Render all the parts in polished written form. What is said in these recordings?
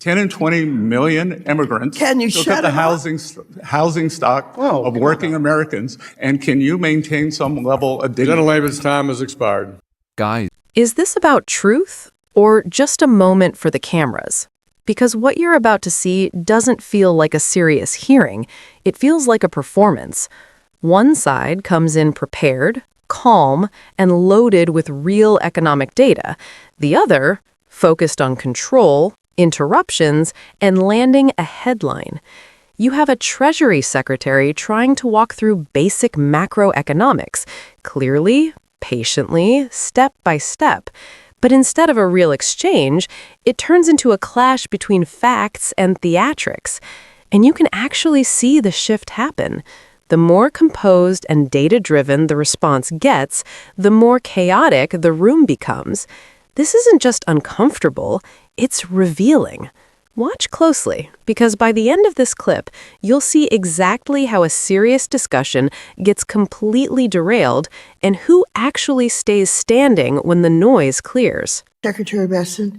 10 and 20 million immigrants Can you took shut up the him housing stock of working Americans, and can you maintain some level of dignity? Gentlelady's time has expired. Guys. Is this about truth or just a moment for the cameras? Because what you're about to see doesn't feel like a serious hearing. It feels like a performance. One side comes in prepared, calm, and loaded with real economic data. The other, focused on control, interruptions, and landing a headline. You have a Treasury Secretary trying to walk through basic macroeconomics, clearly, patiently, step by step. But instead of a real exchange, it turns into a clash between facts and theatrics. And you can actually see the shift happen. The more composed and data-driven the response gets, the more chaotic the room becomes. This isn't just uncomfortable, it's revealing. Watch closely, because by the end of this clip, you'll see exactly how a serious discussion gets completely derailed and who actually stays standing when the noise clears. Secretary Bessent,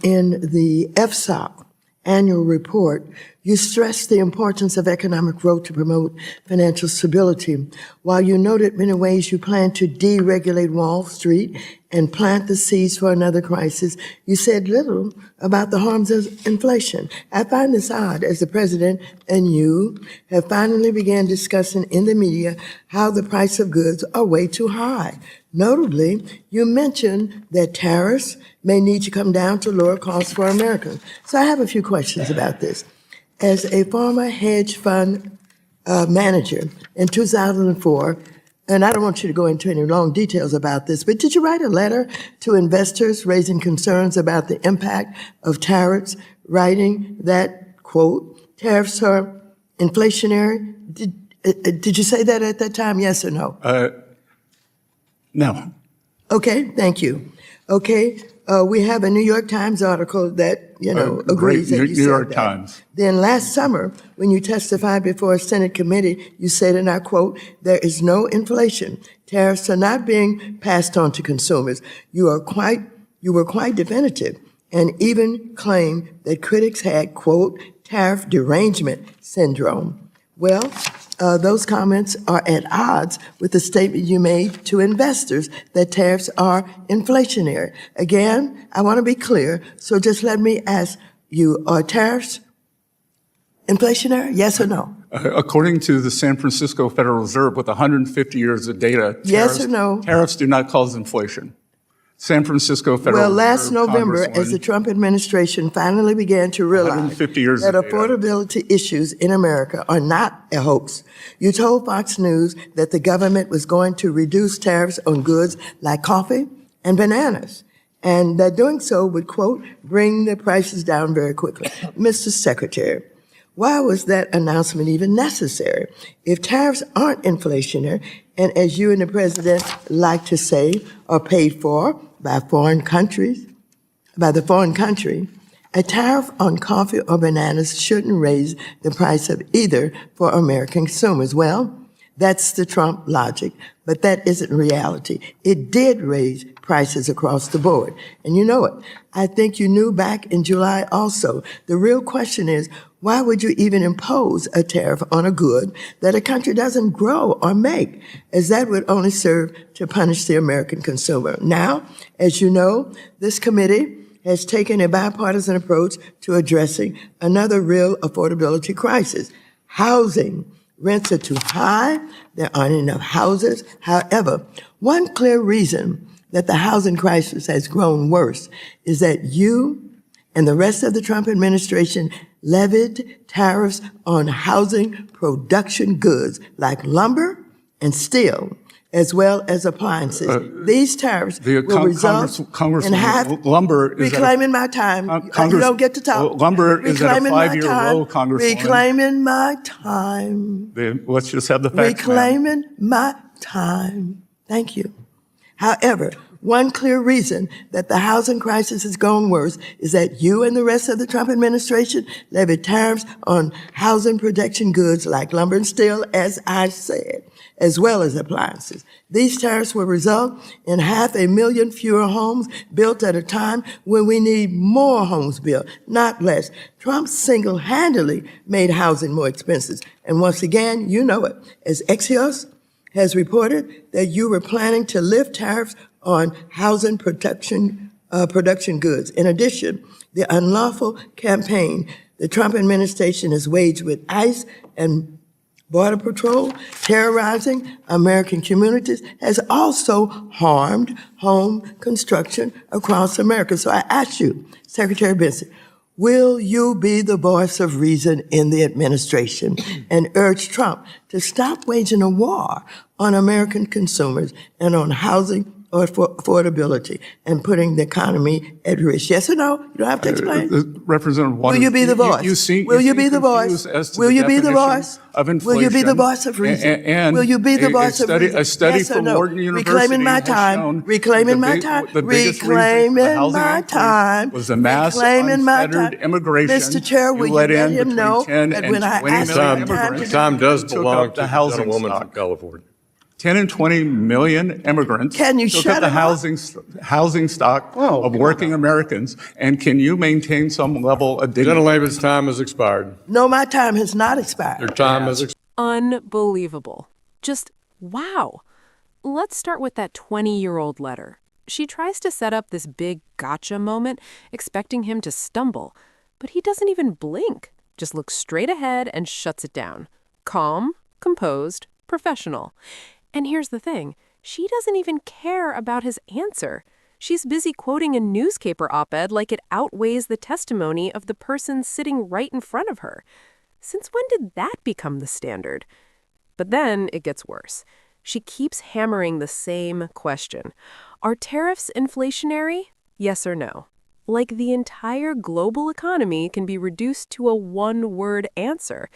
in the FSOC annual report, you stressed the importance of economic growth to promote financial stability. While you noted many ways you plan to deregulate Wall Street and plant the seeds for another crisis, you said little about the harms of inflation. I find this odd, as the president and you have finally began discussing in the media how the price of goods are way too high. Notably, you mentioned that tariffs may need to come down to lower costs for Americans. So I have a few questions about this. As a former hedge fund manager in 2004, and I don't want you to go into any long details about this, but did you write a letter to investors raising concerns about the impact of tariffs, writing that, quote, tariffs are inflationary? Did you say that at that time, yes or no? No. Okay, thank you. Okay, we have a New York Times article that, agrees that you said New York that. Times. Then last summer, when you testified before a Senate committee, you said, and I quote, "There is no inflation. Tariffs are not being passed on to consumers." You were quite definitive, and even claimed that critics had, quote, "tariff derangement syndrome." Well, those comments are at odds with the statement you made to investors that tariffs are inflationary. Again, I want to be clear, so just let me ask you, are tariffs inflationary, yes or no? According to the San Francisco Federal Reserve, with 150 years of data, Yes or no? Tariffs do not cause inflation. San Francisco Federal Well, Reserve. last November, as the Trump administration finally began to realize 150 years that of data. affordability issues in America are not a hoax, you told Fox News that the government was going to reduce tariffs on goods like coffee and bananas, and that doing so would, quote, bring the prices down very quickly. Mr. Secretary, why was that announcement even necessary? If tariffs aren't inflationary, and as you and the president like to say, are paid for by foreign countries, by the foreign country, a tariff on coffee or bananas shouldn't raise the price of either for American consumers. Well, that's the Trump logic, but that isn't reality. It did raise prices across the board, and you know it. I think you knew back in July also. The real question is, why would you even impose a tariff on a good that a country doesn't grow or make, as that would only serve to punish the American consumer? Now, as you know, this committee has taken a bipartisan approach to addressing another real affordability crisis, housing. Rents are too high, there aren't enough houses. However, one clear reason that the housing crisis has grown worse is that you and the rest of the Trump administration levied tariffs on housing production goods like lumber and steel, as well as appliances. These tariffs will result in lumber is reclaiming my time. You don't get to talk. Lumber is at a 5-year low, Congresswoman. Reclaiming my time. Let's just have the facts, Reclaiming my time. Thank you. However, One clear reason that the housing crisis has gone worse is that you and the rest of the Trump administration levied tariffs on housing production goods like lumber and steel, as I said, as well as appliances. These tariffs will result in 500,000 fewer homes built at a time when we need more homes built, not less. Trump single-handedly made housing more expensive. And once again, you know it, as Axios has reported that you were planning to lift tariffs on housing production goods. In addition, the unlawful campaign the Trump administration has waged with ICE and Border Patrol, terrorizing American communities, has also harmed home construction across America. So I ask you, Secretary Bessent, will you be the voice of reason in the administration and urge Trump to stop waging a war on American consumers and on housing or affordability and putting the economy at risk? Yes or no? You don't have to explain. Representative Waters, will you be the voice? Will you be the voice? Will you be the voice? Will you be the voice of reason? And will you be the voice of reason? A study yes from no? Wharton University reclaiming my time. has shown reclaiming my time. Reclaiming my time. Was the mass unfettered immigration. Mr. Chair, will you let him know that when I ask the time does belong to the gentlewoman from Gulliver. 10 and 20 million immigrants Can you took shut up the up? housing stock of working Americans. And can you maintain some level of dignity? Gentlelady's time has expired. No, my time has not expired. Your time has expired. Unbelievable. Just wow. Let's start with that 20-year-old letter. She tries to set up this big gotcha moment, expecting him to stumble. But he doesn't even blink, just looks straight ahead and shuts it down. Calm, composed, professional. And here's the thing, she doesn't even care about his answer. She's busy quoting a newspaper op-ed like it outweighs the testimony of the person sitting right in front of her. Since when did that become the standard? But then it gets worse. She keeps hammering the same question. Are tariffs inflationary? Yes or no? Like the entire global economy can be reduced to a one-word answer.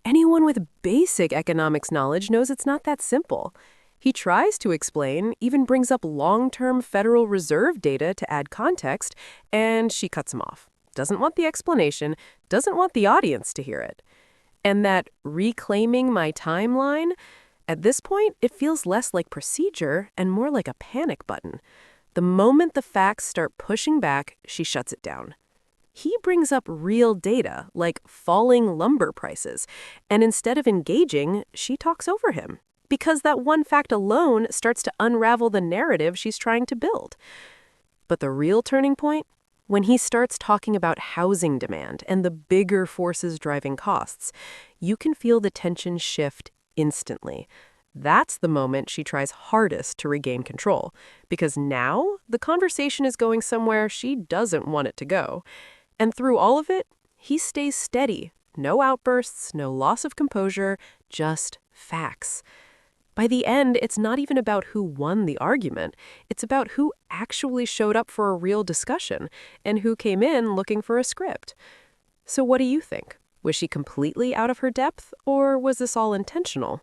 Anyone with basic economics knowledge knows it's not that simple. He tries to explain, even brings up long-term Federal Reserve data to add context, and she cuts him off. Doesn't want the explanation, doesn't want the audience to hear it. And that reclaiming my timeline, at this point, it feels less like procedure and more like a panic button. The moment the facts start pushing back, she shuts it down. He brings up real data, like falling lumber prices, and instead of engaging, she talks over him, because that one fact alone starts to unravel the narrative she's trying to build. But the real turning point? When he starts talking about housing demand and the bigger forces driving costs, you can feel the tension shift instantly. That's the moment she tries hardest to regain control, because now the conversation is going somewhere she doesn't want it to go. And through all of it, he stays steady. No outbursts, no loss of composure, just facts. By the end, it's not even about who won the argument. It's about who actually showed up for a real discussion and who came in looking for a script. So what do you think? Was she completely out of her depth, or was this all intentional?